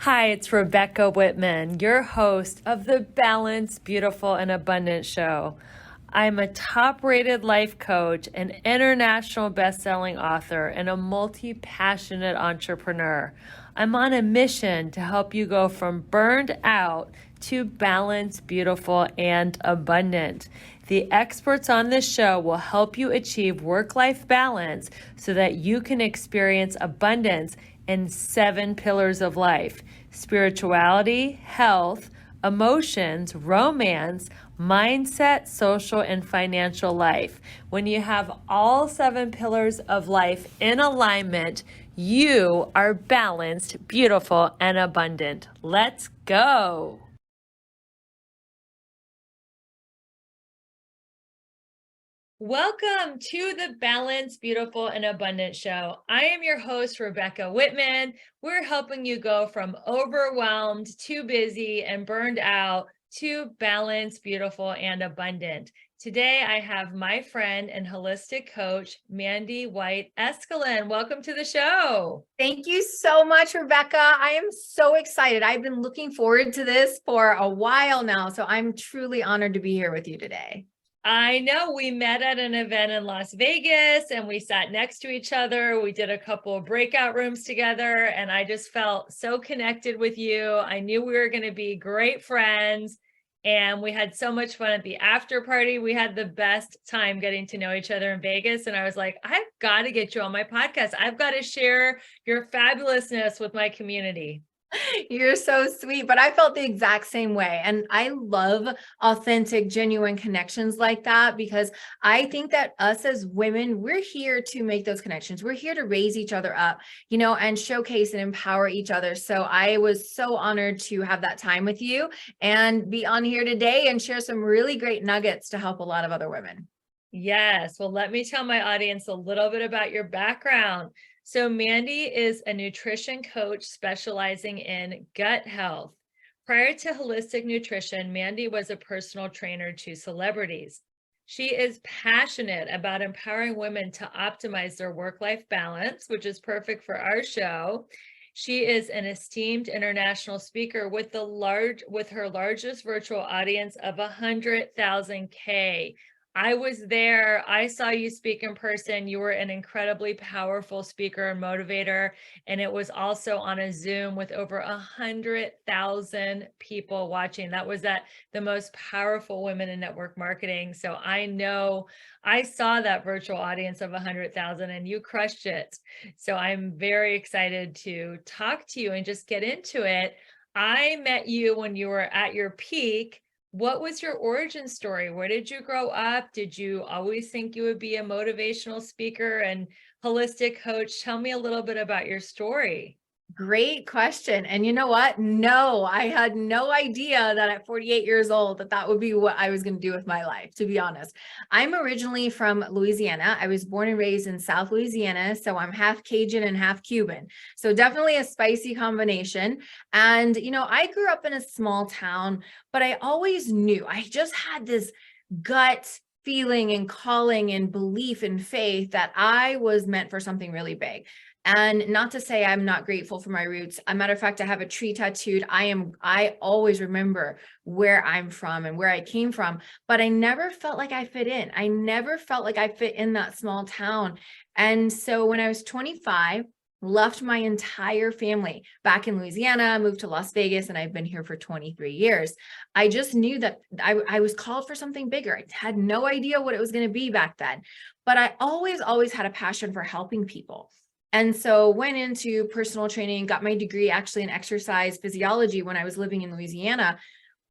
Hi, it's Rebecca Whitman, your host of the Balanced, Beautiful, and Abundant Show. I'm a top-rated life coach, an international best-selling author, and a multi-passionate entrepreneur. I'm on a mission to help you go from burned out to balanced, beautiful, and abundant. The experts on this show will help you achieve work-life balance so that you can experience abundance in 7 pillars of life: spirituality, health, emotions, romance, mindset, social, and financial life. When you have all 7 pillars of life in alignment, you are balanced, beautiful, and abundant. Let's go. Welcome to the Balanced, Beautiful, and Abundant Show. I am your host, Rebecca Whitman. We're helping you go from overwhelmed, too busy, and burned out to balanced, beautiful, and abundant. Today, I have my friend and holistic coach, Mandy White Eskelin. Welcome to the show. Thank you so much, Rebecca. I am so excited. I've been looking forward to this for a while now, so I'm truly honored to be here with you today. I know we met at an event in Las Vegas and we sat next to each other. We did a couple of breakout rooms together and I just felt so connected with you. I knew we were going to be great friends and we had so much fun at the after party. We had the best time getting to know each other in Vegas. And I was like, I've got to get you on my podcast. I've got to share your fabulousness with my community. You're so sweet, but I felt the exact same way. And I love authentic, genuine connections like that because I think that us as women, we're here to make those connections. We're here to raise each other up, and showcase and empower each other. So I was so honored to have that time with you and be on here today and share some really great nuggets to help a lot of other women. Yes. Well, let me tell my audience a little bit about your background. So Mandy is a nutrition coach specializing in gut health. Prior to holistic nutrition, Mandy was a personal trainer to celebrities. She is passionate about empowering women to optimize their work-life balance, which is perfect for our show. She is an esteemed international speaker with her largest virtual audience of 100,000K. I was there. I saw you speak in person. You were an incredibly powerful speaker and motivator. And it was also on a Zoom with over 100,000 people watching. That was the most powerful women in network marketing. So I know I saw that virtual audience of 100,000 and you crushed it. So I'm very excited to talk to you and just get into it. I met you when you were at your peak. What was your origin story? Where did you grow up? Did you always think you would be a motivational speaker and holistic coach? Tell me a little bit about your story. Great question. And you know what? No, I had no idea that at 48 years old that would be what I was going to do with my life, to be honest. I'm originally from Louisiana. I was born and raised in South Louisiana, so I'm half Cajun and half Cuban. So definitely a spicy combination. And I grew up in a small town, but I always knew, I just had this gut feeling and calling and belief and faith that I was meant for something really big. And not to say I'm not grateful for my roots. A matter of fact, I have a tree tattooed. I always remember where I'm from and where I came from, but I never felt like I fit in. I never felt like I fit in that small town. And so when I was 25, left my entire family back in Louisiana, moved to Las Vegas, and I've been here for 23 years. I just knew that I was called for something bigger. I had no idea what it was going to be back then, but I always had a passion for helping people. And so went into personal training, got my degree actually in exercise physiology when I was living in Louisiana,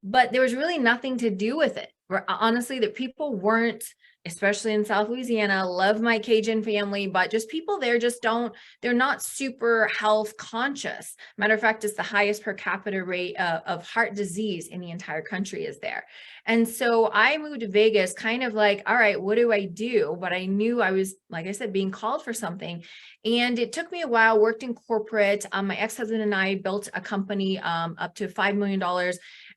but there was really nothing to do with it. Honestly, that people weren't, especially in South Louisiana, love my Cajun family, but just people there they're not super health conscious. Matter of fact, it's the highest per capita rate of heart disease in the entire country is there. And so I moved to Vegas kind of like, all right, what do I do? But I knew I was, like I said, being called for something. And it took me a while, worked in corporate. My ex-husband and I built a company up to $5 million.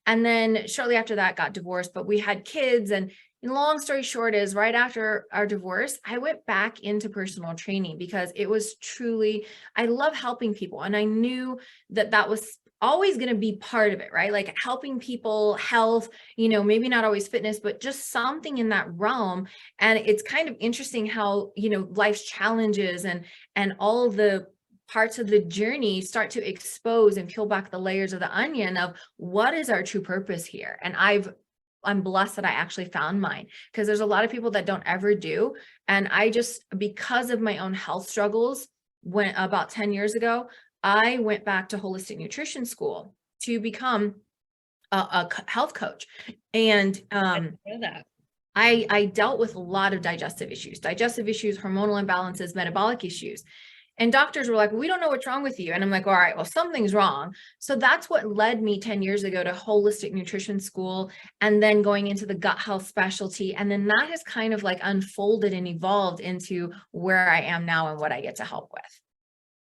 And then shortly after that got divorced, but we had kids. And long story short is right after our divorce, I went back into personal training because it was truly, I love helping people. And I knew that was always going to be part of it, right? Like helping people, health, maybe not always fitness, but just something in that realm. And it's kind of interesting how, life's challenges and all of the parts of the journey start to expose and peel back the layers of the onion of what is our true purpose here. And I'm blessed that I actually found mine, because there's a lot of people that don't ever do. And I just, because of my own health struggles, when about 10 years ago, I went back to holistic nutrition school to become a health coach. And I didn't know that. I dealt with a lot of digestive issues, hormonal imbalances, metabolic issues. And doctors were like, we don't know what's wrong with you. And I'm like, all right, well, something's wrong. So that's what led me 10 years ago to holistic nutrition school, and then going into the gut health specialty. And then that has kind of like unfolded and evolved into where I am now and what I get to help with.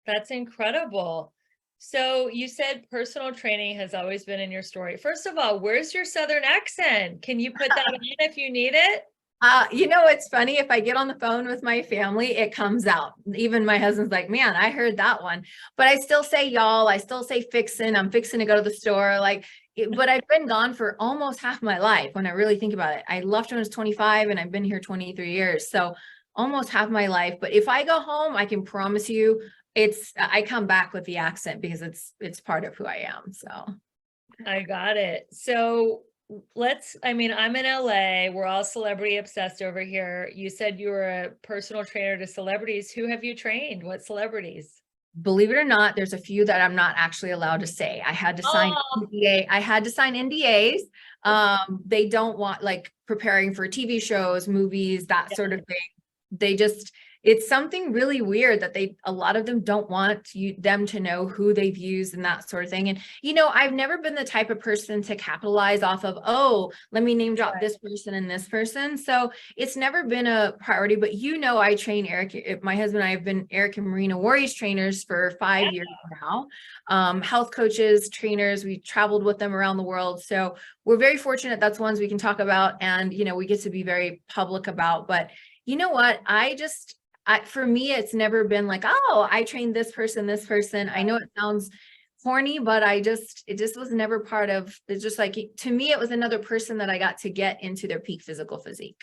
That's incredible. So you said personal training has always been in your story. First of all, where's your Southern accent? Can you put that on if you need it? It's funny, if I get on the phone with my family, it comes out. Even my husband's like, man, I heard that one. But I still say y'all, I still say fixin', I'm fixing to go to the store. But I've been gone for almost half my life when I really think about it. I left when I was 25 and I've been here 23 years. So almost half my life. But if I go home, I can promise you I come back with the accent because it's part of who I am. So I got it. So I'm in LA. We're all celebrity obsessed over here. You said you were a personal trainer to celebrities. Who have you trained? What celebrities? believe it or not, there's a few that I'm not actually allowed to say. I had to sign Oh, NDA. I had to sign NDAs. They don't want, like, preparing for TV shows, movies, that sort of thing. They just, it's something really weird that a lot of them don't want them to know who they've used and that sort of thing. And, I've never been the type of person to capitalize off of, oh, let me name drop this person and this person. So it's never been a priority, but I train Eric, my husband and I have been Eric and Marina Warriors trainers for 5 years now. Health coaches, trainers, we traveled with them around the world. So we're very fortunate. That's ones we can talk about and, we get to be very public about, but you know what? For me, it's never been like, oh, I trained this person, this person. I know it sounds corny, but it just was never part of, it's just like, to me, it was another person that I got to get into their peak physical physique.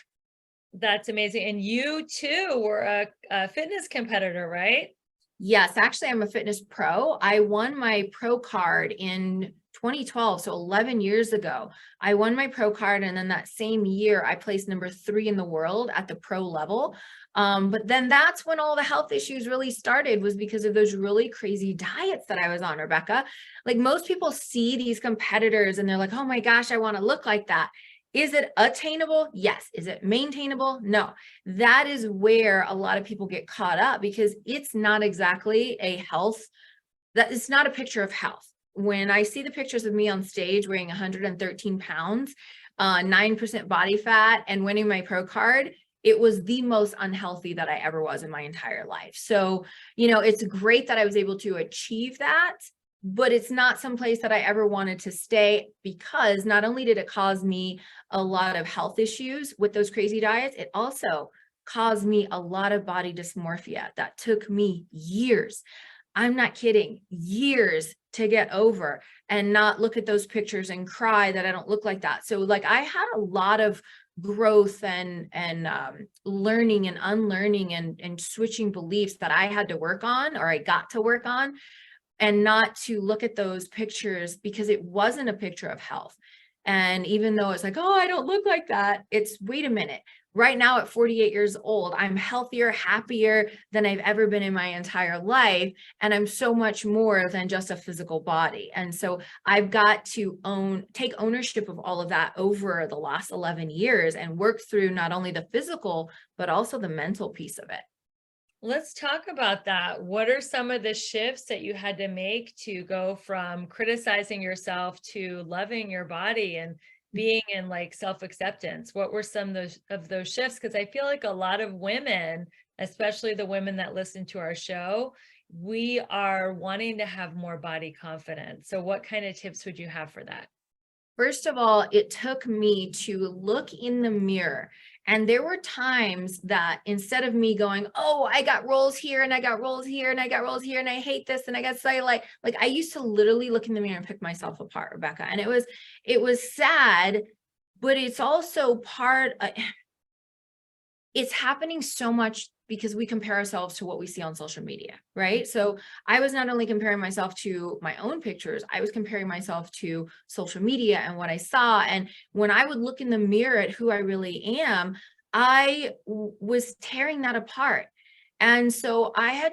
That's amazing. And you too were a fitness competitor, right? Yes, actually, I'm a fitness pro. I won my pro card in 2012, so 11 years ago. I won my pro card, and then that same year, I placed number 3 in the world at the pro level. But then that's when all the health issues really started, was because of those really crazy diets that I was on, Rebecca. Like, most people see these competitors and they're like, oh my gosh, I want to look like that. Is it attainable? Yes. Is it maintainable? No. That is where a lot of people get caught up, because it's not exactly it's not a picture of health. When I see the pictures of me on stage weighing 113 pounds, 9% body fat, and winning my pro card, it was the most unhealthy that I ever was in my entire life. So, it's great that I was able to achieve that, but it's not someplace that I ever wanted to stay, because not only did it cause me a lot of health issues with those crazy diets, it also caused me a lot of body dysmorphia that took me years. I'm not kidding, years to get over, and not look at those pictures and cry that I don't look like that. So like, I had a lot of growth and learning and unlearning and switching beliefs that I had to work on, or I got to work on, and not to look at those pictures because it wasn't a picture of health. And even though it's like, oh, I don't look like that, wait a minute. Right now at 48 years old, I'm healthier, happier than I've ever been in my entire life. And I'm so much more than just a physical body. And so I've got to take ownership of all of that over the last 11 years and work through not only the physical, but also the mental piece of it. Let's talk about that. What are some of the shifts that you had to make to go from criticizing yourself to loving your body and being in like self-acceptance? What were some of those shifts? Because I feel like a lot of women, especially the women that listen to our show, we are wanting to have more body confidence. So what kind of tips would you have for that? First of all, it took me to look in the mirror. And there were times that instead of me going, oh, I got rolls here and I got rolls here and I got rolls here and I hate this and I got cellulite, like I used to literally look in the mirror and pick myself apart, Rebecca. And it was sad, but it's also it's happening so much because we compare ourselves to what we see on social media, right? So I was not only comparing myself to my own pictures, I was comparing myself to social media and what I saw. And when I would look in the mirror at who I really am, was tearing that apart. And so I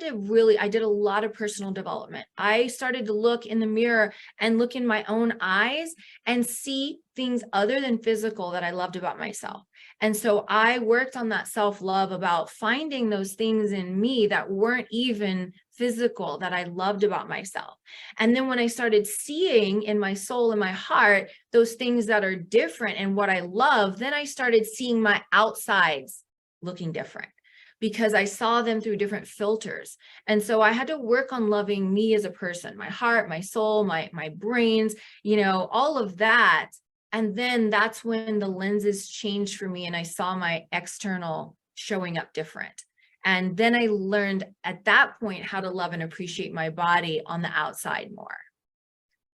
did a lot of personal development. I started to look in the mirror and look in my own eyes and see things other than physical that I loved about myself. And so I worked on that self-love, about finding those things in me that weren't even physical that I loved about myself. And then when I started seeing in my soul and my heart those things that are different and what I love, then I started seeing my outsides looking different, because I saw them through different filters. And so I had to work on loving me as a person, my heart, my soul, my brains, all of that. And then that's when the lenses changed for me and I saw my external showing up different. And then I learned at that point how to love and appreciate my body on the outside more.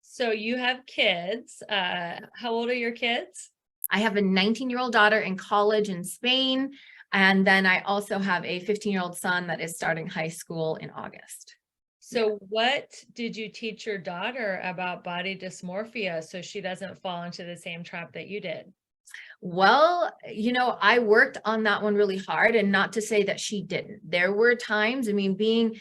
So you have kids. How old are your kids? I have a 19-year-old daughter in college in Spain. And then I also have a 15-year-old son that is starting high school in August. So what did you teach your daughter about body dysmorphia so she doesn't fall into the same trap that you did? Well, I worked on that one really hard, and not to say that she didn't. There were times, I mean, being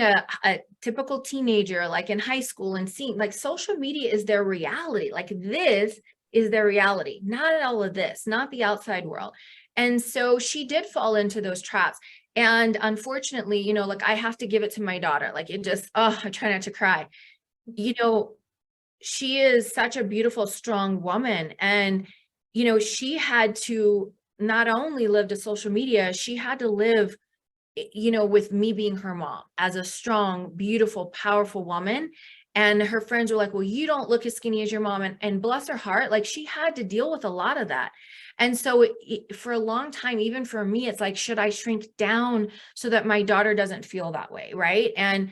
a typical teenager, like in high school, and seeing like social media is their reality. Like this is their reality, not all of this, not the outside world. And so she did fall into those traps. And unfortunately, like I have to give it to my daughter. Like it just, oh, I try not to cry. She is such a beautiful, strong woman. And, she had to not only live to social media, she had to live, with me being her mom as a strong, beautiful, powerful woman. And her friends were like, well, you don't look as skinny as your mom. And bless her heart, like she had to deal with a lot of that. And so for a long time, even for me, it's like, should I shrink down so that my daughter doesn't feel that way? Right. And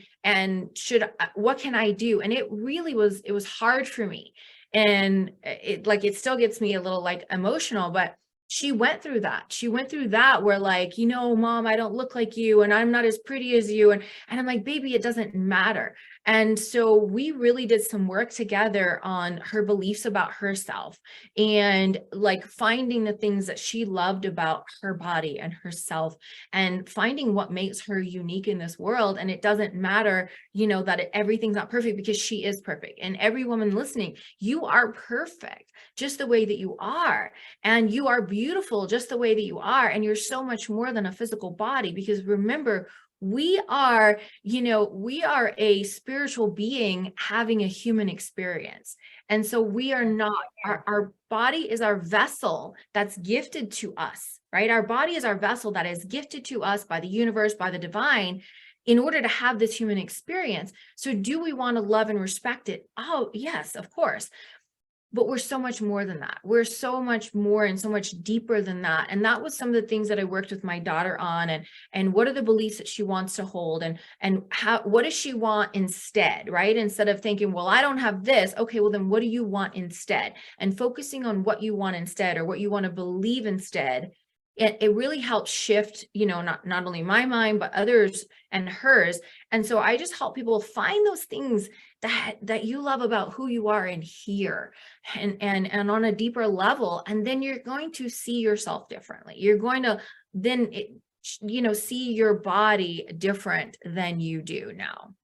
what can I do? And it was hard for me. And it still gets me a little like emotional, but she went through that. She went through that where like, mom, I don't look like you and I'm not as pretty as you. And I'm like, baby, it doesn't matter. And so we really did some work together on her beliefs about herself and like finding the things that she loved about her body and herself and finding what makes her unique in this world. And it doesn't matter, that everything's not perfect, because she is perfect. And every woman listening, you are perfect just the way that you are. And you are beautiful just the way that you are. And you're so much more than a physical body, because remember, we are a spiritual being having a human experience. And so we are not, our body is our vessel that's gifted to us, right? Our body is our vessel that is gifted to us by the universe, by the divine, in order to have this human experience. So do we want to love and respect it? Oh, yes, of course. But we're so much more than that. We're so much more and so much deeper than that. And that was some of the things that I worked with my daughter on, and what are the beliefs that she wants to hold, and what does she want instead, right? Instead of thinking, well, I don't have this. Okay, well then what do you want instead? And focusing on what you want instead, or what you want to believe instead. It really helps shift, not only my mind, but others and hers. And so I just help people find those things that you love about who you are in here, and on a deeper level. And then you're going to see yourself differently. You're going to then, see your body different than you do now.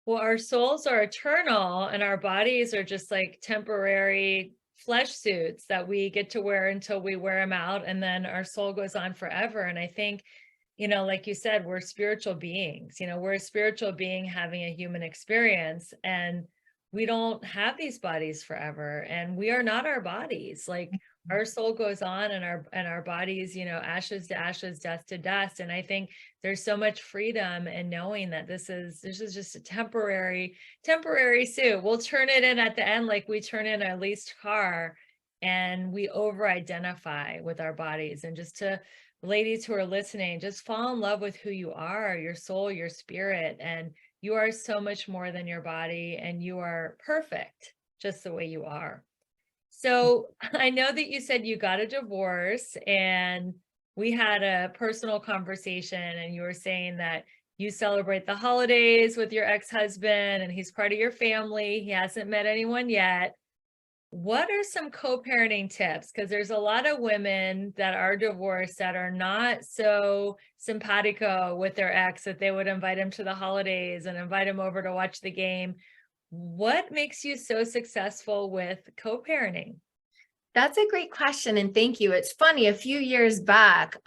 Well, our souls are eternal and our bodies are just like temporary flesh suits that we get to wear until we wear them out, and then our soul goes on forever. And I think, like you said, we're spiritual beings. We're a spiritual being having a human experience, and we don't have these bodies forever, and we are not our bodies. Like our soul goes on, and our bodies, ashes to ashes, dust to dust. And I think there's so much freedom in knowing that this is just a temporary suit. We'll turn it in at the end like we turn in a leased car, and we over identify with our bodies. And just to ladies who are listening, just fall in love with who you are, your soul, your spirit, and you are so much more than your body, and you are perfect just the way you are. So I know that you said you got a divorce, and we had a personal conversation, and you were saying that you celebrate the holidays with your ex-husband and he's part of your family. He hasn't met anyone yet. What are some co-parenting tips? Because there's a lot of women that are divorced that are not so simpatico with their ex that they would invite him to the holidays and invite him over to watch the game. What makes you so successful with co-parenting? That's a great question, and thank you. It's funny, a few years back,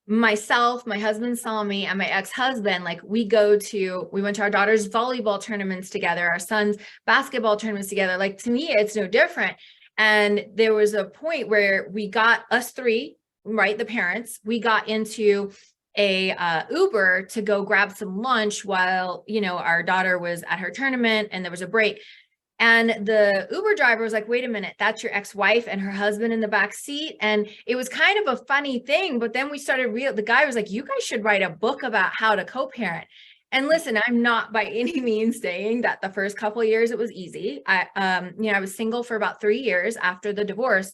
myself, my husband Salmi, and my ex-husband, like we went to our daughter's volleyball tournaments together, our son's basketball tournaments together. Like to me, it's no different. And there was a point where we got us three, right, the parents, we got into a Uber to go grab some lunch while, our daughter was at her tournament and there was a break. And the Uber driver was like, wait a minute, that's your ex-wife and her husband in the back seat. And it was kind of a funny thing. But then we started the guy was like, you guys should write a book about how to co-parent. And listen, I'm not by any means saying that the first couple of years it was easy. I was single for about 3 years after the divorce,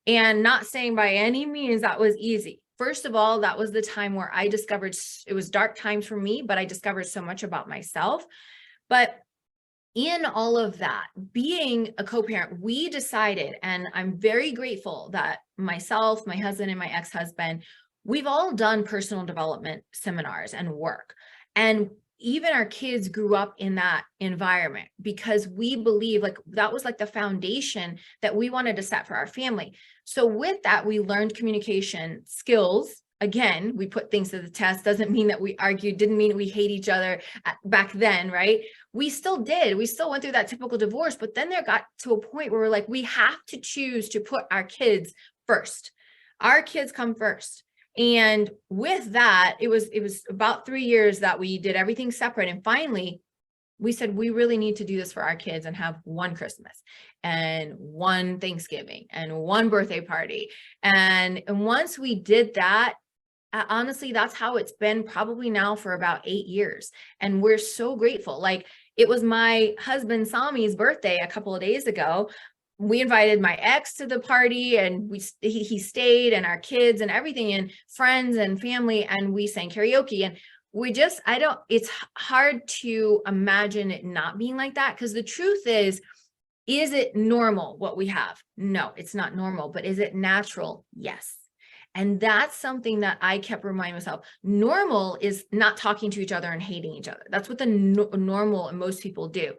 and not saying by any means that was easy. First of all, that was the time where I discovered it was dark times for me, but I discovered so much about myself. But in all of that, being a co-parent, we decided, and I'm very grateful that myself, my husband, and my ex-husband, we've all done personal development seminars and work. And even our kids grew up in that environment because we believe like that was like the foundation that we wanted to set for our family. So with that, we learned communication skills. Again, we put things to the test. Doesn't mean that we argued, didn't mean we hate each other back then, right? We still did. We still went through that typical divorce, but then there got to a point where we're like, we have to choose to put our kids first. Our kids come first. And with that, it was about 3 years that we did everything separate. And finally, we said, we really need to do this for our kids and have one Christmas and one Thanksgiving and one birthday party. And once we did that, honestly, that's how it's been probably now for about 8 years. And we're so grateful. Like it was my husband Sami's birthday a couple of days ago. We invited my ex to the party, and he stayed, and our kids and everything, and friends and family, and we sang karaoke. And it's hard to imagine it not being like that, because the truth is it normal what we have? No, it's not normal. But is it natural? Yes. And that's something that I kept reminding myself. Normal is not talking to each other and hating each other. That's what the normal and most people do.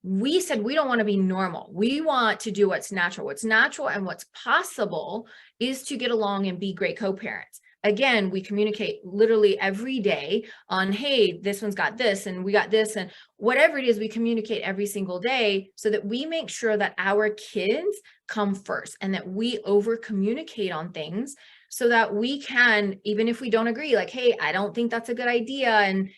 We said we don't want to be normal. We want to do what's natural. What's natural and what's possible is to get along and be great co-parents. Again, we communicate literally every day on, hey, this one's got this and we got this, and whatever it is, we communicate every single day so that we make sure that our kids come first and that we over communicate on things so that we can, even if we don't agree, like, hey, I don't think that's a good idea. And,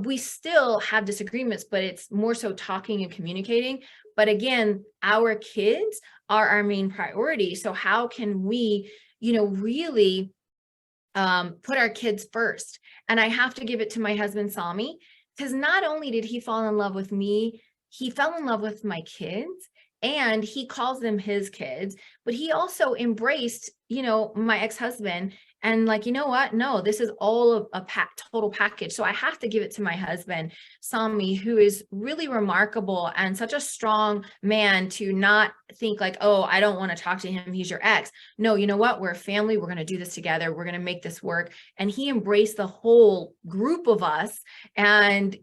we still have disagreements, but it's more so talking and communicating. But again, our kids are our main priority. So how can we, really put our kids first? And I have to give it to my husband, Sami, because not only did he fall in love with me, he fell in love with my kids. And he calls them his kids, but he also embraced, my ex-husband, and like, you know what? No, this is all a total package. So I have to give it to my husband, Sami, who is really remarkable and such a strong man to not think like, oh, I don't want to talk to him, he's your ex. No, you know what? We're a family. We're going to do this together. We're going to make this work. And he embraced the whole group of us. And,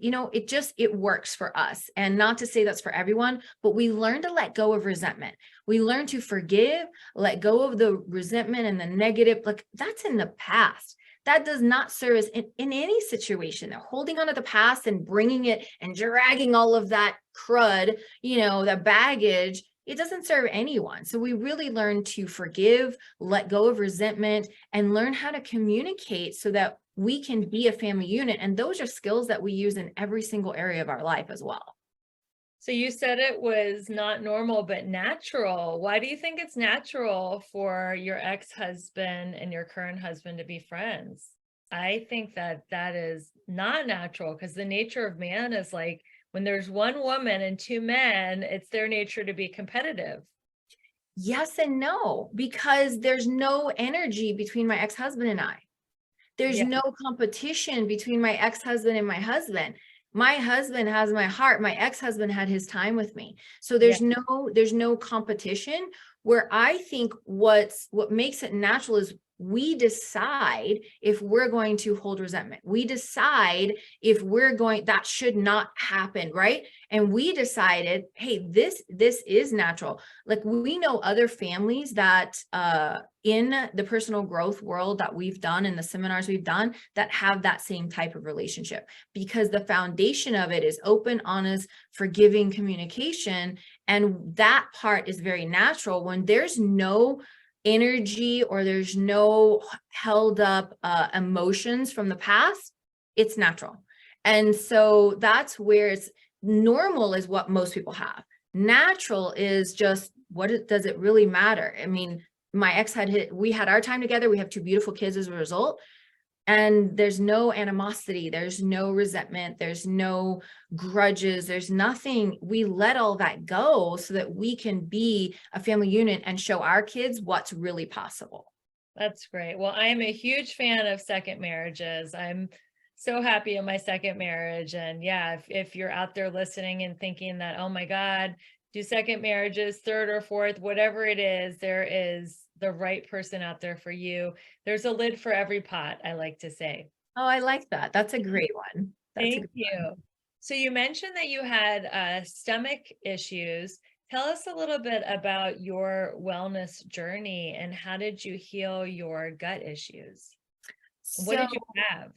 it works for us. And not to say that's for everyone, but we learn to let go of resentment. We learn to forgive, let go of the resentment and the negative. Like that's in the past. That does not serve us in any situation. They're holding on to the past and bringing it and dragging all of that crud, the baggage it doesn't serve anyone. So we really learn to forgive, let go of resentment, and learn how to communicate so that we can be a family unit. And those are skills that we use in every single area of our life as well. So you said it was not normal, but natural. Why do you think it's natural for your ex-husband and your current husband to be friends? I think that that is not natural because the nature of man is like when there's one woman and two men, it's their nature to be competitive. Yes and no, because there's no energy between my ex-husband and I. There's Yeah, no competition between my ex-husband and my husband. My husband has my heart. My ex-husband had his time with me. So yeah. there's no competition. Where I think what makes it natural is we decide if we're going to hold resentment. We decide if we're going, that should not happen, right? And we decided, hey, this is natural. Like we know other families that in the personal growth world that we've done in the seminars we've done that have that same type of relationship, because the foundation of it is open, honest, forgiving communication. And that part is very natural when there's no energy or there's no held up emotions from the past. It's natural. And so that's where it's normal is what most people have. Natural is just does it really matter? I mean, my ex we had our time together. We have two beautiful kids as a result. And there's no animosity, there's no resentment, there's no grudges, there's nothing. We let all that go so that we can be a family unit and show our kids what's really possible. That's great. Well, I am a huge fan of second marriages. I'm so happy in my second marriage. And yeah, if you're out there listening and thinking that, oh my God, do second marriages, third or fourth, whatever it is, there is the right person out there for you. There's a lid for every pot, I like to say. Oh, I like that. That's a great one. That's a Thank good you. one. So you mentioned that you had stomach issues. Tell us a little bit about your wellness journey and how did you heal your gut issues? What So, did you have?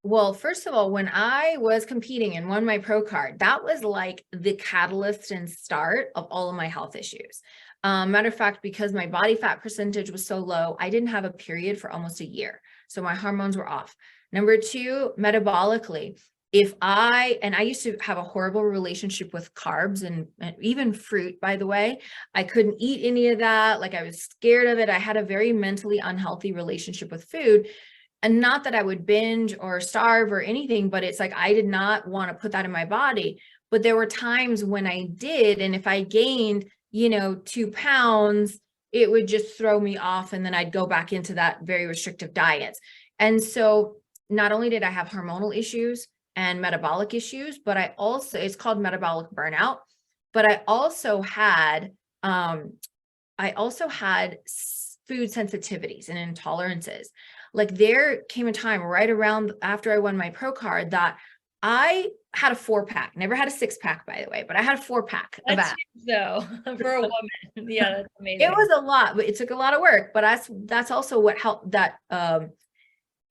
well, first of all, when I was competing and won my pro card, that was like the catalyst and start of all of my health issues. Matter of fact, because my body fat percentage was so low, I didn't have a period for almost a year. So my hormones were off. Number two, metabolically, and I used to have a horrible relationship with carbs and even fruit, by the way. I couldn't eat any of that. Like I was scared of it. I had a very mentally unhealthy relationship with food. And not that I would binge or starve or anything, but it's like I did not want to put that in my body. But there were times when I did, and if I gained, 2 pounds, it would just throw me off, and then I'd go back into that very restrictive diets. And so not only did I have hormonal issues and metabolic issues, but it's called metabolic burnout, but I also had food sensitivities and intolerances. Like there came a time right around after I won my pro card that I had a 4-pack, never had a 6-pack, by the way, but I had a 4-pack of That's abs. huge though, for a woman. Yeah, that's It amazing. was a lot, but it took a lot of work. But that's also what helped that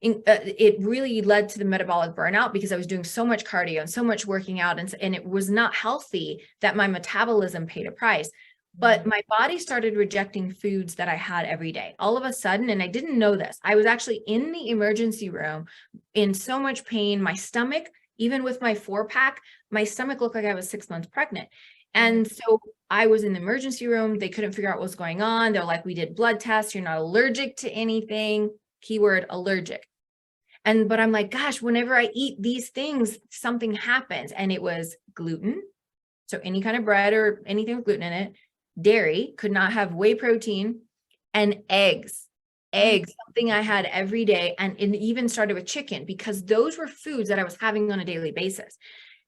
it really led to the metabolic burnout because I was doing so much cardio and so much working out, and it was not healthy that my metabolism paid a price. But Mhm. my body started rejecting foods that I had every day. All of a sudden, and I didn't know this, I was actually in the emergency room in so much pain. My stomach, even with my 4-pack, my stomach looked like I was 6 months pregnant. Mm. And so I was in the emergency room. They couldn't figure out what was going on. They're like, we did blood tests. You're not allergic to anything. Keyword allergic. But I'm like, gosh, whenever I eat these things, something happens. And it was gluten. So any kind of bread or anything with gluten in it, dairy, could not have whey protein, and eggs. Mm. Eggs, something I had every day. And it even started with chicken because those were foods that I was having on a daily basis.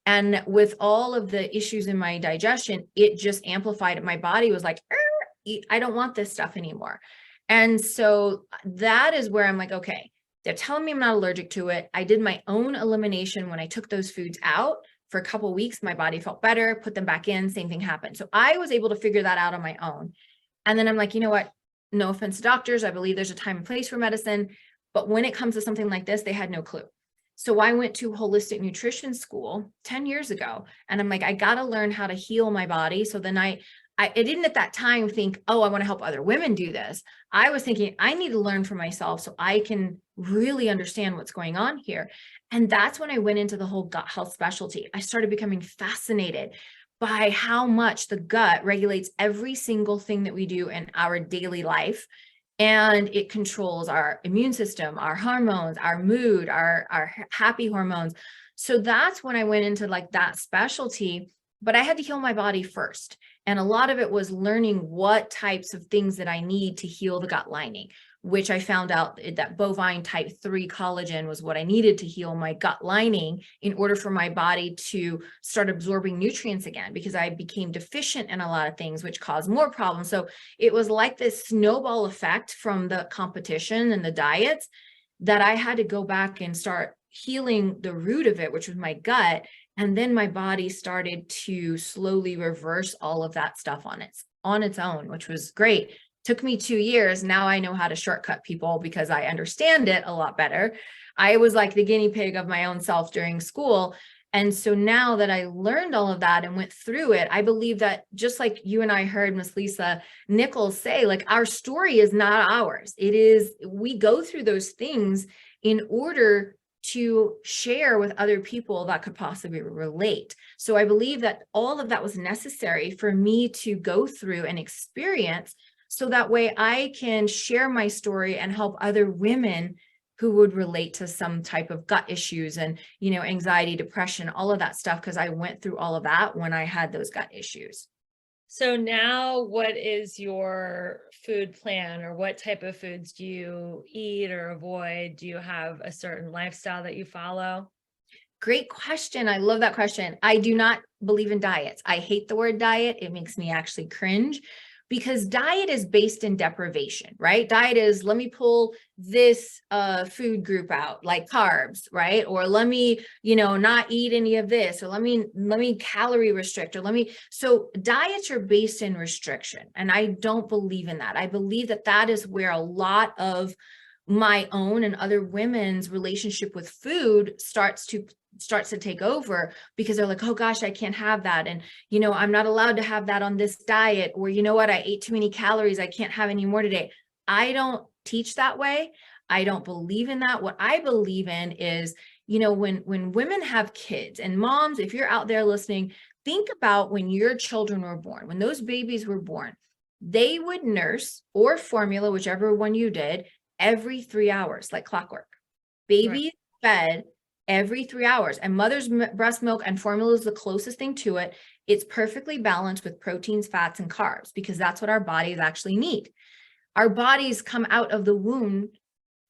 And with all of the issues in my digestion, it just amplified it. My body was like, I don't want this stuff anymore. And so that is where I'm like, okay, they're telling me I'm not allergic to it. I did my own elimination when I took those foods out for a couple of weeks. My body felt better, put them back in, same thing happened. So I was able to figure that out on my own. And then I'm like, you know what? No offense to doctors. I believe there's a time and place for medicine. But when it comes to something like this, they had no clue. So I went to holistic nutrition school 10 years ago, and I'm like, I got to learn how to heal my body. So then I didn't at that time think, oh, I want to help other women do this. I was thinking I need to learn for myself so I can really understand what's going on here. And that's when I went into the whole gut health specialty. I started becoming fascinated by how much the gut regulates every single thing that we do in our daily life. And it controls our immune system, our hormones, our mood, our happy hormones. So that's when I went into like that specialty, but I had to heal my body first. And a lot of it was learning what types of things that I need to heal the gut lining, which I found out that bovine type 3 collagen was what I needed to heal my gut lining in order for my body to start absorbing nutrients again, because I became deficient in a lot of things, which caused more problems. So it was like this snowball effect from the competition and the diets that I had to go back and start healing the root of it, which was my gut. And then my body started to slowly reverse all of that stuff on its own, which was great. Took me 2 years. Now I know how to shortcut people because I understand it a lot better. I was like the guinea pig of my own self during school. And so now that I learned all of that and went through it, I believe that just like you and I heard Miss Lisa Nichols say, like our story is not ours. It is, we go through those things in order to share with other people that could possibly relate. So I believe that all of that was necessary for me to go through and experience, so that way I can share my story and help other women who would relate to some type of gut issues and, you know, anxiety, depression, all of that stuff, because I went through all of that when I had those gut issues. So now what is your food plan, or what type of foods do you eat or avoid? Do you have a certain lifestyle that you follow? Great question. I love that question. I do not believe in diets. I hate the word diet. It makes me actually cringe, because diet is based in deprivation, right? Diet is, let me pull this food group out, like carbs, right? Or let me, you know, not eat any of this, or let me calorie restrict, or so diets are based in restriction. And I don't believe in that. I believe that that is where a lot of my own and other women's relationship with food starts to take over, because they're like, oh gosh, I can't have that. And, you know, I'm not allowed to have that on this diet. Or, you know what, I ate too many calories, I can't have any more today. I don't teach that way. I don't believe in that. What I believe in is, you know, when women have kids, and moms, if you're out there listening, think about when your children were born, when those babies were born, they would nurse or formula, whichever one you did, every 3 hours, like clockwork. Right. Babies fed every 3 hours, and mother's breast milk and formula is the closest thing to it. It's perfectly balanced with proteins, fats, and carbs, because that's what our bodies actually need. Our bodies come out of the womb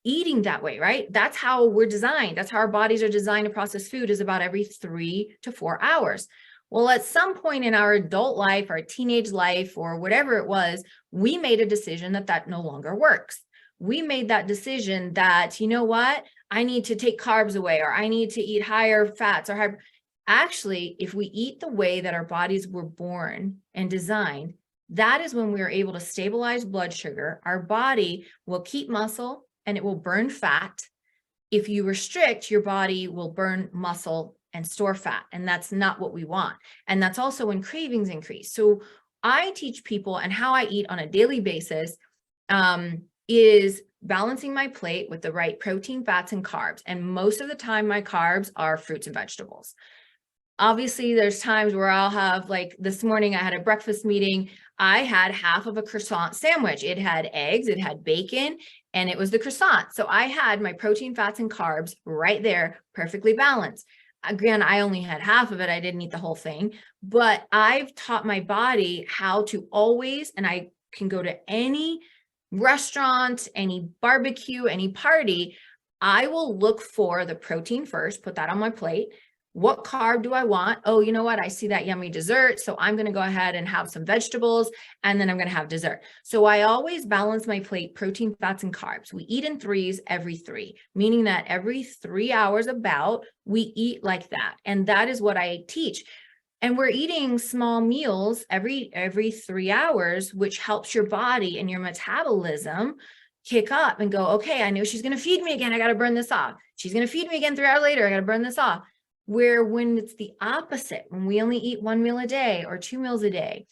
eating that way, right? That's how we're designed. That's how our bodies are designed to process food, is about every 3 to 4 hours. Well, at some point in our adult life, our teenage life, or whatever it was, we made a decision that that no longer works. We made that decision that, you know what, I need to take carbs away, or I need to eat higher fats or higher. Actually, if we eat the way that our bodies were born and designed, that is when we are able to stabilize blood sugar. Our body will keep muscle and it will burn fat. If you restrict, your body will burn muscle and store fat. And that's not what we want. And that's also when cravings increase. So I teach people, and how I eat on a daily basis is balancing my plate with the right protein, fats, and carbs. And most of the time, my carbs are fruits and vegetables. Obviously, there's times where I'll have, like this morning, I had a breakfast meeting. I had half of a croissant sandwich. It had eggs, it had bacon, and it was the croissant. So I had my protein, fats, and carbs right there, perfectly balanced. Again, I only had half of it. I didn't eat the whole thing, but I've taught my body how to always, and I can go to any restaurant, any barbecue, any party, I will look for the protein first, put that on my plate. What carb do I want? Oh, you know what? I see that yummy dessert. So I'm going to go ahead and have some vegetables, and then I'm going to have dessert. So I always balance my plate, protein, fats, and carbs. We eat in threes every 3, meaning that every 3 hours about, we eat like that. And that is what I teach. And we're eating small meals every 3 hours, which helps your body and your metabolism kick up and go, okay, I know she's going to feed me again. I got to burn this off. She's going to feed me again 3 hours later. I got to burn this off. Where when it's the opposite, when we only eat 1 meal a day or 2 meals a day,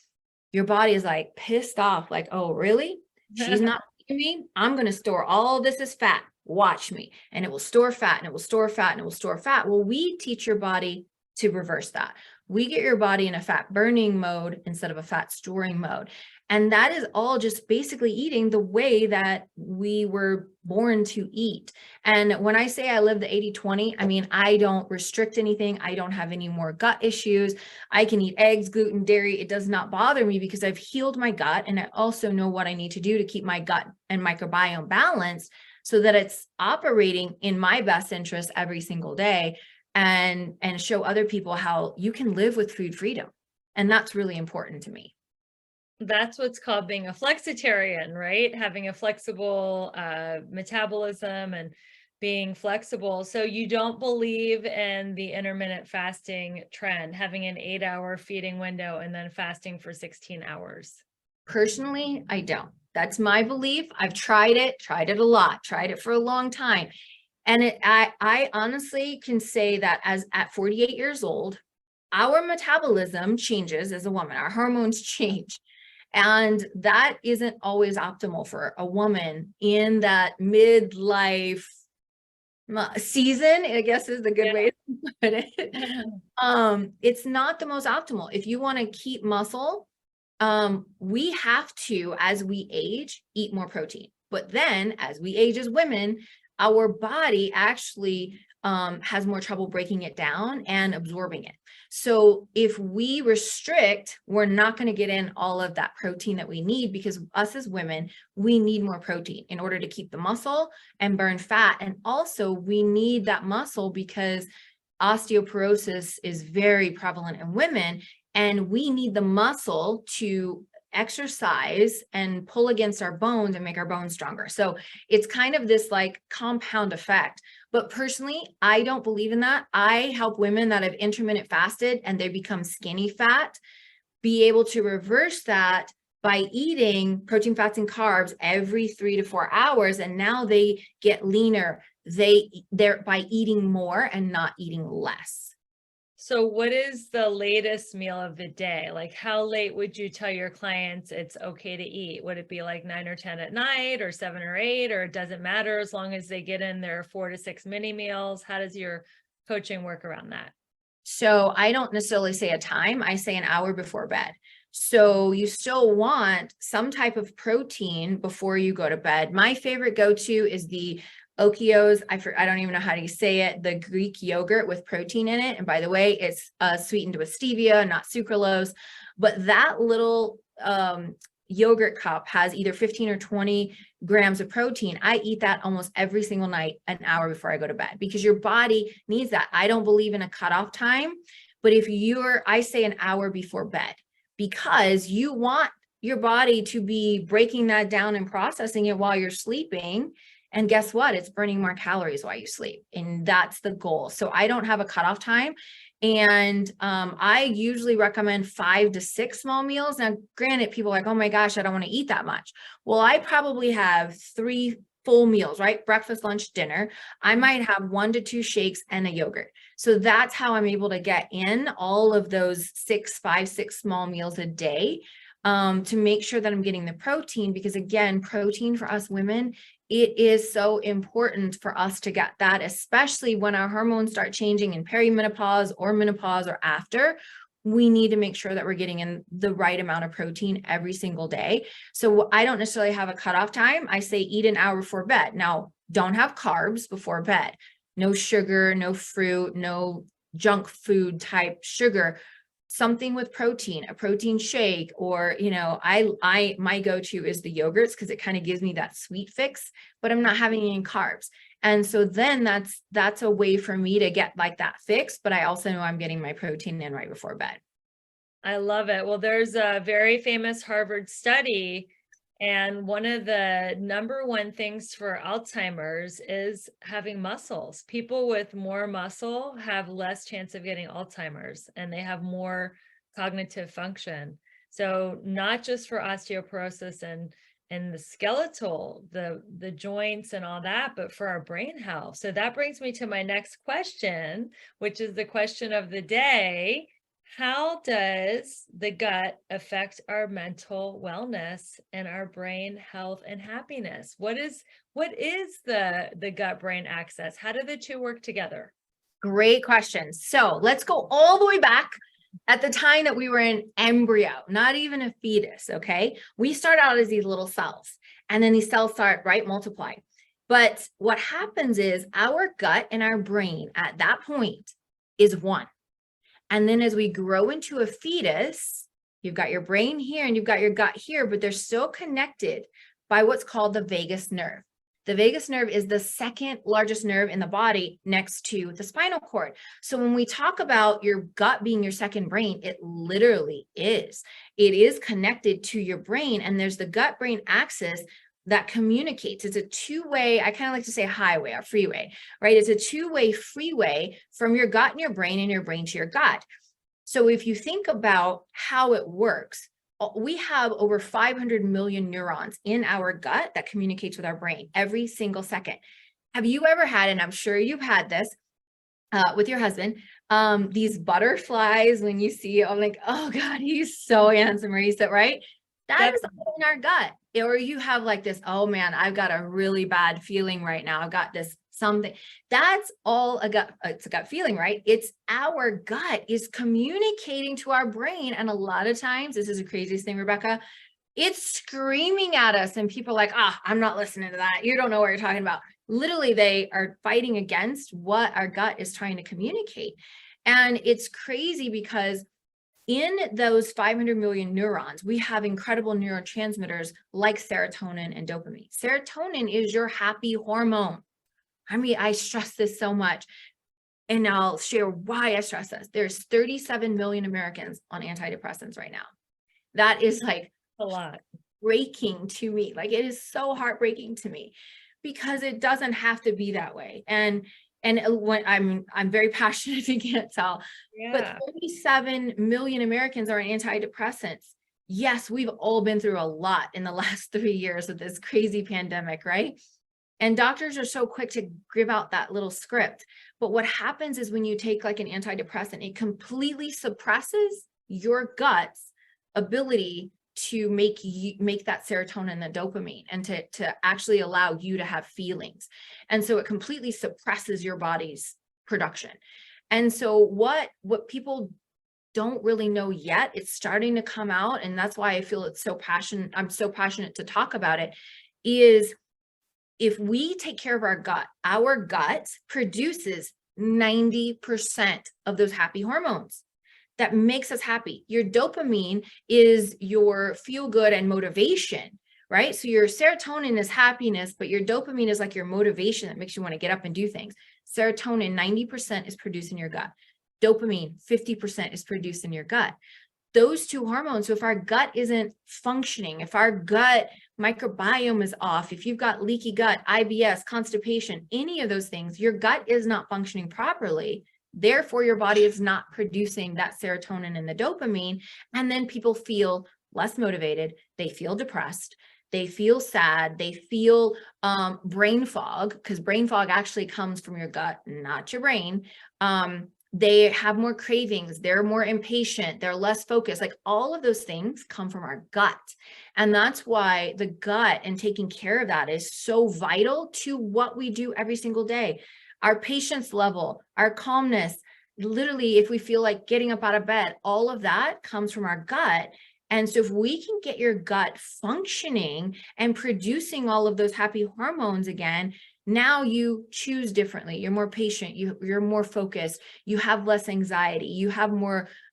your body is like pissed off, like, oh, really? She's not feeding me. I'm going to store all this as fat. Watch me. And it will store fat and it will store fat and it will store fat. Well, we teach your body to reverse that. We get your body in a fat burning mode instead of a fat storing mode. And that is all just basically eating the way that we were born to eat. And when I say I live the 80-20, I mean, I don't restrict anything. I don't have any more gut issues. I can eat eggs, gluten, dairy. It does not bother me because I've healed my gut. And I also know what I need to do to keep my gut and microbiome balanced so that it's operating in my best interest every single day, and show other people how you can live with food freedom. And that's really important to me. That's what's called being a flexitarian, right? Having a flexible metabolism and being flexible. So you don't believe in the intermittent fasting trend, having an 8-hour feeding window and then fasting for 16 hours. Personally, I don't. That's my belief. I've tried it a lot, tried it for a long time. And I honestly can say that as at 48 years old, our metabolism changes as a woman, our hormones change. And that isn't always optimal for a woman in that midlife season, I guess is the good way to put it. It's not the most optimal. If you want to keep muscle, we have to, as we age, eat more protein. But then as we age as women, our body actually has more trouble breaking it down and absorbing it. So if we restrict, we're not going to get in all of that protein that we need, because us as women, we need more protein in order to keep the muscle and burn fat. And also we need that muscle because osteoporosis is very prevalent in women, and we need the muscle to exercise and pull against our bones and make our bones stronger. So it's kind of this like compound effect. But personally, I don't believe in that. I help women that have intermittent fasted and they become skinny fat be able to reverse that by eating protein, fats, and carbs every 3 to 4 hours. And now they get leaner. They're by eating more and not eating less. So what is the latest meal of the day? Like how late would you tell your clients it's okay to eat? Would it be like 9 or 10 at night or 7 or 8, or it doesn't matter as long as they get in their 4 to 6 mini meals? How does your coaching work around that? So I don't necessarily say a time, I say an hour before bed. So you still want some type of protein before you go to bed. My favorite go-to is the Okios. I don't even know how to say it. The Greek yogurt with protein in it. And by the way, it's sweetened with stevia, not sucralose. But that little yogurt cup has either 15 or 20 grams of protein. I eat that almost every single night, an hour before I go to bed, because your body needs that. I don't believe in a cutoff time, but I say an hour before bed, because you want your body to be breaking that down and processing it while you're sleeping. And guess what? It's burning more calories while you sleep. And that's the goal. So I don't have a cutoff time. And I usually recommend 5 to 6 small meals. Now, granted, people are like, oh my gosh, I don't want to eat that much. Well, I probably have 3 full meals, right? Breakfast, lunch, dinner. I might have 1 to 2 shakes and a yogurt. So that's how I'm able to get in all of those 5, 6 small meals a day, to make sure that I'm getting the protein, because again, protein for us women, it is so important for us to get that, especially when our hormones start changing in perimenopause or menopause or after. We need to make sure that we're getting in the right amount of protein every single day. So I don't necessarily have a cutoff time. I say eat an hour before bed. Now, don't have carbs before bed. No sugar, no fruit, no junk food type sugar. Something with protein, a protein shake, or, my go-to is the yogurts, because it kind of gives me that sweet fix, but I'm not having any carbs. And so then that's a way for me to get like that fix, but I also know I'm getting my protein in right before bed. I love it. Well, there's a very famous Harvard study, and one of the #1 things for Alzheimer's is having muscles. People with more muscle have less chance of getting Alzheimer's, and they have more cognitive function. So not just for osteoporosis and the skeletal, the joints and all that, but for our brain health. So that brings me to my next question, which is the question of the day. How does the gut affect our mental wellness and our brain health and happiness? What is the gut brain axis? How do the two work together? Great question. So let's go all the way back at the time that we were an embryo, not even a fetus. Okay. We start out as these little cells, and then these cells start, right, multiply. But what happens is our gut and our brain at that point is one. And then as we grow into a fetus, you've got your brain here and you've got your gut here, but they're still connected by what's called the vagus nerve. The vagus nerve is the second largest nerve in the body next to the spinal cord. So when we talk about your gut being your second brain, it literally is. It is connected to your brain, and there's the gut brain axis that communicates. It's a two-way, I kind of like to say highway or freeway, right? It's a two-way freeway from your gut and your brain to your gut. So if you think about how it works, we have over 500 million neurons in our gut that communicates with our brain every single second. Have you ever had, and I'm sure you've had this with your husband, these butterflies when you see, I'm like, oh God, he's so handsome, Marisa, right? That is all in our gut. Or you have like this, oh man, I've got a really bad feeling right now. I've got this something. That's all it's a gut feeling, right? It's our gut is communicating to our brain. And a lot of times, this is the craziest thing, Rebecca, it's screaming at us, and people are like, I'm not listening to that. You don't know what you're talking about. Literally, they are fighting against what our gut is trying to communicate. And it's crazy because in those 500 million neurons, we have incredible neurotransmitters like serotonin and dopamine. Serotonin is your happy hormone. I mean, I stress this so much, and I'll share why I stress this. There's 37 million Americans on antidepressants right now. That is like A lot. breaking to me. Like, it is so heartbreaking to me because it doesn't have to be that way. And when I'm very passionate, if you can't tell, but Yeah. 37 million Americans are on antidepressants. Yes, we've all been through a lot in the last 3 years of this crazy pandemic, right? And doctors are so quick to give out that little script. But what happens is when you take like an antidepressant, it completely suppresses your gut's ability to make that serotonin, the dopamine, and to actually allow you to have feelings. And so it completely suppresses your body's production. And so what people don't really know yet, it's starting to come out, and that's why I feel I'm so passionate to talk about it, is if we take care of our gut produces 90% of those happy hormones that makes us happy. Your dopamine is your feel good and motivation, right? So your serotonin is happiness, but your dopamine is like your motivation that makes you want to get up and do things. Serotonin, 90% is produced in your gut. Dopamine, 50% is produced in your gut. Those two hormones. So if our gut isn't functioning, if our gut microbiome is off, if you've got leaky gut, IBS, constipation, any of those things, your gut is not functioning properly. Therefore, your body is not producing that serotonin and the dopamine. And then people feel less motivated. They feel depressed. They feel sad. They feel brain fog, because brain fog actually comes from your gut, not your brain. They have more cravings. They're more impatient. They're less focused. Like, all of those things come from our gut. And that's why the gut and taking care of that is so vital to what we do every single day. Our patience level, our calmness, literally, if we feel like getting up out of bed, all of that comes from our gut. And so if we can get your gut functioning and producing all of those happy hormones again, now you choose differently. You're more patient. You're more focused. You have less anxiety. You have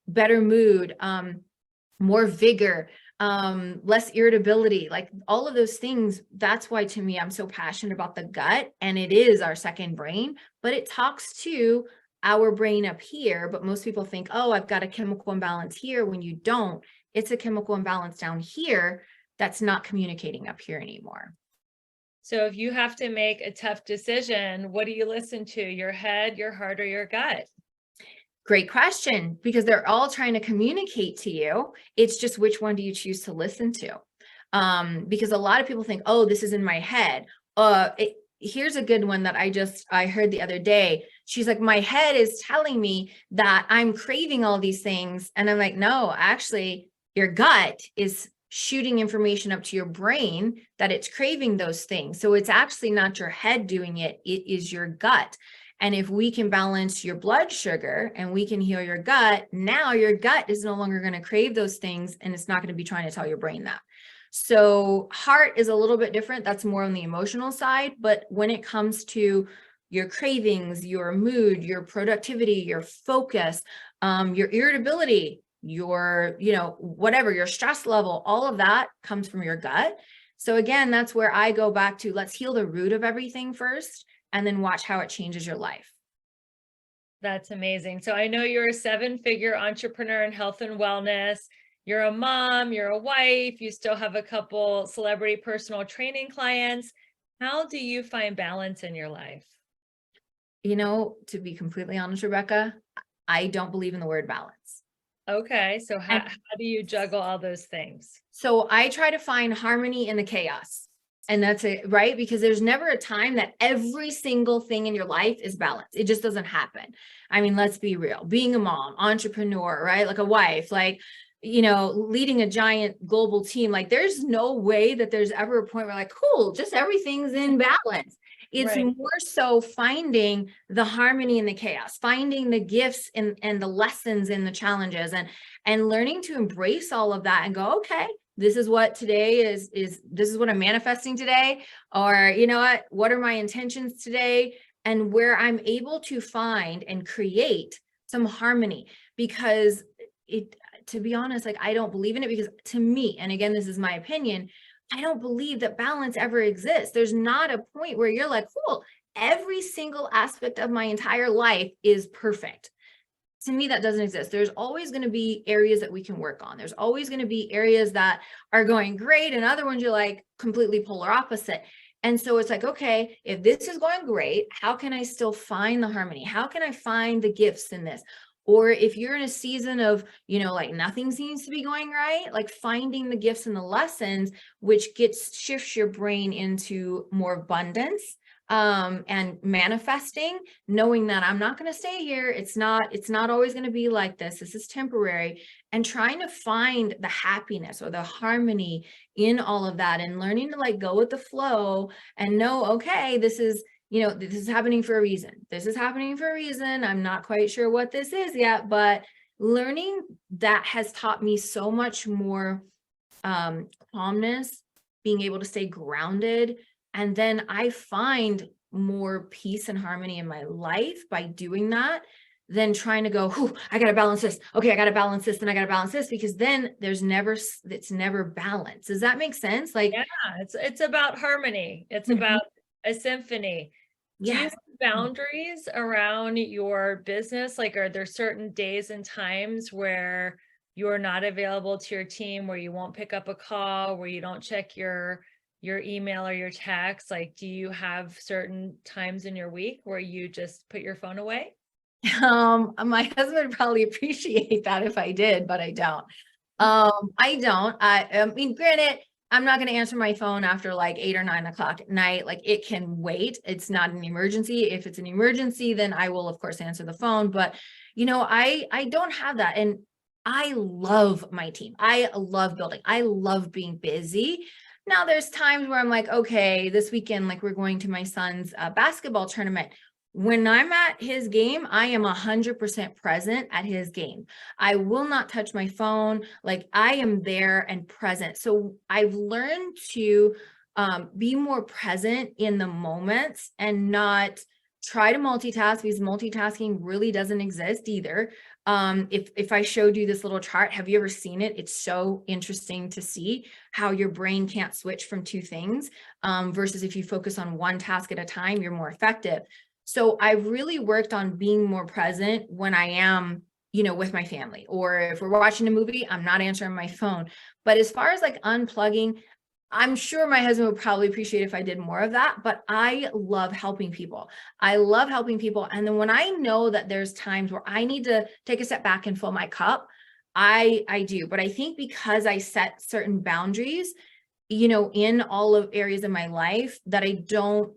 better mood, more vigor, less irritability, like all of those things. That's why, to me, I'm so passionate about the gut, and it is our second brain, but it talks to our brain up here. But most people think, oh, I've got a chemical imbalance here, when you don't. It's a chemical imbalance down here that's not communicating up here anymore. So if you have to make a tough decision, what do you listen to? Your head, your heart, or your gut? Great question, because they're all trying to communicate to you. It's just, which one do you choose to listen to? Because a lot of people think, oh, this is in my head. here's a good one that I heard the other day. She's like, my head is telling me that I'm craving all these things. And I'm like, no, actually, your gut is shooting information up to your brain that it's craving those things. So it's actually not your head doing it, it is your gut. And if we can balance your blood sugar and we can heal your gut, now your gut is no longer going to crave those things, and it's not going to be trying to tell your brain that. So heart is a little bit different. That's more on the emotional side. But when it comes to your cravings, your mood, your productivity, your focus, your irritability, your, whatever, your stress level, all of that comes from your gut. So again, that's where I go back to, let's heal the root of everything first, and then watch how it changes your life. That's amazing. So I know you're a 7-figure entrepreneur in health and wellness. You're a mom, you're a wife, you still have a couple celebrity personal training clients. How do you find balance in your life? To be completely honest, Rebecca, I don't believe in the word balance. Okay, so And how do you juggle all those things? so I try to find harmony in the chaos. And that's it, right? Because there's never a time that every single thing in your life is balanced. It just doesn't happen. I mean, let's be real. Being a mom, entrepreneur, right? Like a wife, like, leading a giant global team, like there's no way that there's ever a point where like, cool, just everything's in balance. It's Right. more so finding the harmony in the chaos, finding the gifts and the lessons in the challenges, and learning to embrace all of that and go, okay, this is what today is this is what I'm manifesting today, or what are my intentions today, and where I'm able to find and create some harmony. Because to be honest, like, I don't believe in it, because to me, and again, this is my opinion, I don't believe that balance ever exists. There's not a point where you're like, cool, every single aspect of my entire life is perfect. To me, that doesn't exist. There's always going to be areas that we can work on. There's always going to be areas that are going great, and other ones you're like completely polar opposite. And so it's like, okay, if this is going great, how can I still find the harmony? How can I find the gifts in this? Or if you're in a season of, like nothing seems to be going right, like finding the gifts and the lessons, which shifts your brain into more abundance, and manifesting, knowing that I'm not going to stay here. It's not always going to be like this. This is temporary, and trying to find the happiness or the harmony in all of that, and learning to like go with the flow and know, okay, this is happening for a reason. This is happening for a reason. I'm not quite sure what this is yet, but learning that has taught me so much more calmness, being able to stay grounded. And then I find more peace and harmony in my life by doing that, than trying to go, I got to balance this. Okay, I got to balance this, and I got to balance this, because then it's never balanced. Does that make sense? Like, Yeah, it's about harmony. It's about a symphony. Do you have yes. boundaries around your business? Like, are there certain days and times where you're not available to your team, where you won't pick up a call, where you don't check your email or your text? Like, do you have certain times in your week where you just put your phone away? My husband would probably appreciate that if I did, but I don't. I don't. I mean, granted, I'm not going to answer my phone after like 8 or 9 o'clock at night. Like, it can wait. It's not an emergency. If it's an emergency, then I will of course answer the phone. But I don't have that. And I love my team. I love building. I love being busy. Now there's times where I'm like, okay, this weekend, like we're going to my son's basketball tournament. When I'm at his game, I am 100% present at his game. I will not touch my phone. Like, I am there and present. So I've learned to be more present in the moments and not try to multitask, because multitasking really doesn't exist either. If I showed you this little chart, have you ever seen it? It's so interesting to see how your brain can't switch from two things, versus if you focus on one task at a time, you're more effective. So I've really worked on being more present when I am, with my family, or if we're watching a movie, I'm not answering my phone. But as far as like unplugging, I'm sure my husband would probably appreciate if I did more of that, but I love helping people. I love helping people. And then when I know that there's times where I need to take a step back and fill my cup, I do. But I think because I set certain boundaries, in all of areas of my life, that I don't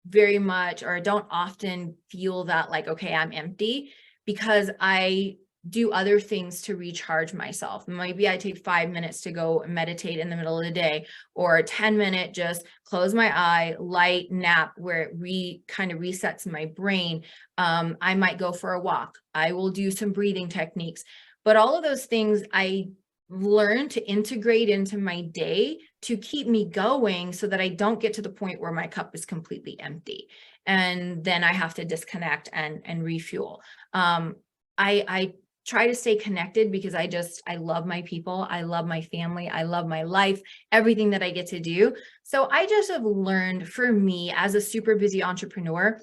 very much, or don't often feel that like, okay, I'm empty, because I do other things to recharge myself. Maybe I take 5 minutes to go meditate in the middle of the day, or a 10-minute just close my eye, light nap where it kind of resets my brain. I might go for a walk. I will do some breathing techniques, but all of those things I learn to integrate into my day to keep me going so that I don't get to the point where my cup is completely empty and then I have to disconnect and refuel. I try to stay connected because I love my people. I love my family. I love my life, everything that I get to do. So I just have learned, for me as a super busy entrepreneur,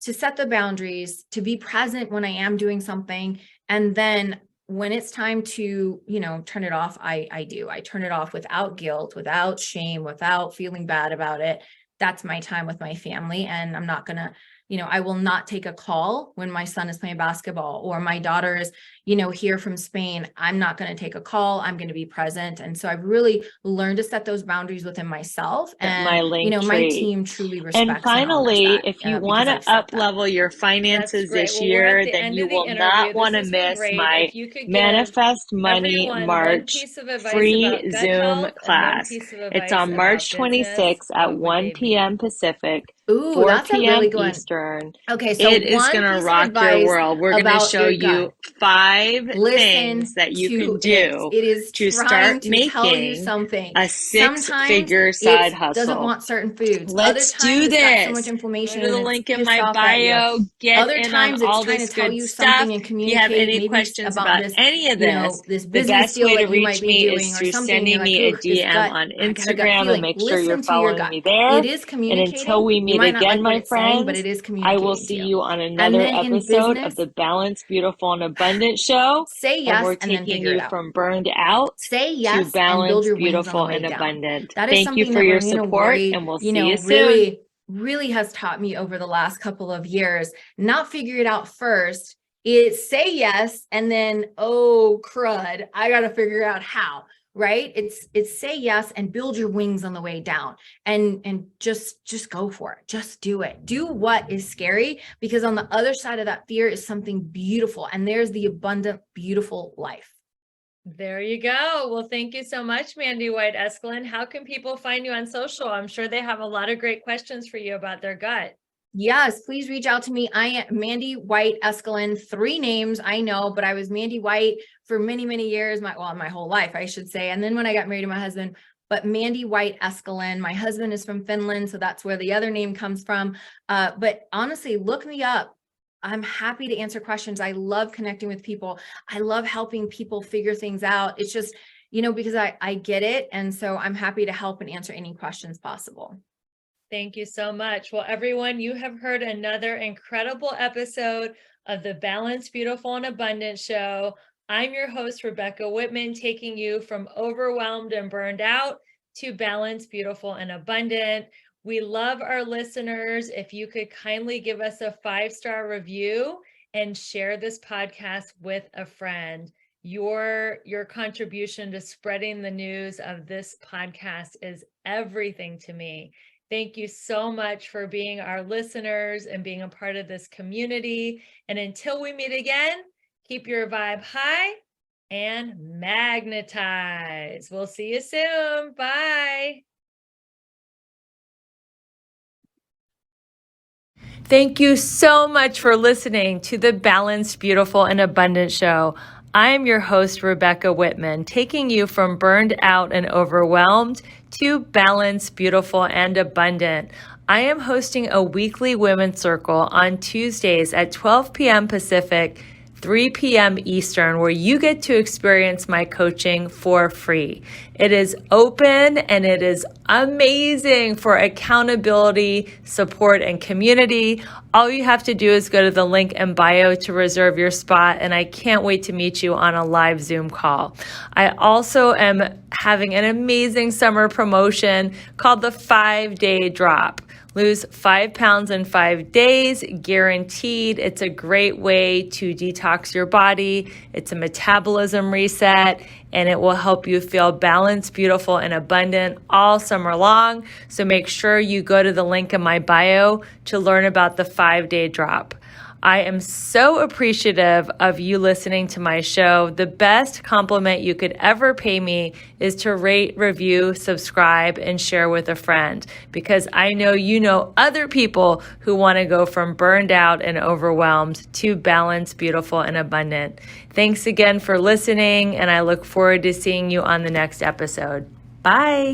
to set the boundaries, to be present when I am doing something. And then when it's time to, turn it off, I do. I turn it off without guilt, without shame, without feeling bad about it. That's my time with my family. And I'm not going to, I will not take a call when my son is playing basketball or my daughter is, here from Spain. I'm not going to take a call. I'm going to be present. And so I've really learned to set those boundaries within myself. My And, link my tree. team truly And respects and honors finally, that, if you because want to I've set up that. level your That's finances great. this Well, we're at year, the then end you of the will interview. not This want to has been miss great. my If you could give Manifest Money everyone one March piece of advice free about gut Zoom health and one class. piece of It's advice on about March business, 26th at what would 1 they be? p.m. Pacific, Ooh, 4 that's a really p.m. good one. Eastern. Okay, so It is one going to piece of rock your advice world. We're going to about show your you gut. 5 things Listen that you to can it. do It is to trying start to tell you making something. a Sometimes six-figure it side doesn't hustle. want certain foods. Other Let's times do it's got so much this. Go inflammation to the and it's link in pissed my off at you. bio. Get Other in on times it's all trying to this tell good you stuff. something and If you have communicate any maybe questions about about this, any of this, this the business best deal way to that you reach might be me doing is or through something. And you're sending like, me a ooh, this DM gut, on I got a gut Instagram and feeling. make sure you're Listen to your following gut. me there. It is And until communicating. we You meet might not again, like what my it's saying, but friends, it is I will communicating to see you. you on And another then in episode of business, the Balanced, Beautiful, and Abundant show. say And yes we're and then taking figure it you out. from burned out Say to yes and build balanced, your wings on the beautiful, way and down. abundant. That is Thank you something for that your Marina support, Worry, and we'll see you soon. really has taught me over the last couple of years. Not figure it out first. It's say yes and then, oh crud, I got to figure out how. Right? It's say yes and build your wings on the way down, and just go for it. Just do it. Do what is scary, because on the other side of that fear is something beautiful, and there's the abundant, beautiful life. There you go. Well, thank you so much, Mandy White Eskelin. How can people find you on social? I'm sure they have a lot of great questions for you about their gut. Yes, please reach out to me. I am Mandy White Eskelin. 3 names, I know, but I was Mandy White for many, many years, my whole life, I should say. And then when I got married to my husband, but Mandy White Eskelin. My husband is from Finland, so that's where the other name comes from. But honestly, look me up. I'm happy to answer questions. I love connecting with people. I love helping people figure things out. It's just, because I get it. And so I'm happy to help and answer any questions possible. Thank you so much. Well, everyone, you have heard another incredible episode of the Balanced, Beautiful, and Abundant Show. I'm your host, Rebecca Whitman, taking you from overwhelmed and burned out to balanced, beautiful, and abundant. We love our listeners. If you could kindly give us a 5-star review and share this podcast with a friend. Your contribution to spreading the news of this podcast is everything to me. Thank you so much for being our listeners and being a part of this community. And until we meet again, keep your vibe high and magnetize. We'll see you soon. Bye. Thank you so much for listening to the Balanced, Beautiful, and Abundant Show. I'm your host, Rebecca Whitman, taking you from burned out and overwhelmed to balanced, beautiful, and abundant. I am hosting a weekly women's circle on Tuesdays at 12 p.m. Pacific, 3 p.m. Eastern, where you get to experience my coaching for free. It is open and it is amazing for accountability, support, and community. All you have to do is go to the link in bio to reserve your spot, and I can't wait to meet you on a live Zoom call. I also am having an amazing summer promotion called the 5-Day Drop. Lose 5 pounds in 5 days, guaranteed. It's a great way to detox your body. It's a metabolism reset, and it will help you feel balanced, beautiful, and abundant all summer long. So make sure you go to the link in my bio to learn about the 5-day drop. I am so appreciative of you listening to my show. The best compliment you could ever pay me is to rate, review, subscribe, and share with a friend, because I know you know other people who want to go from burned out and overwhelmed to balanced, beautiful, and abundant. Thanks again for listening, and I look forward to seeing you on the next episode. Bye.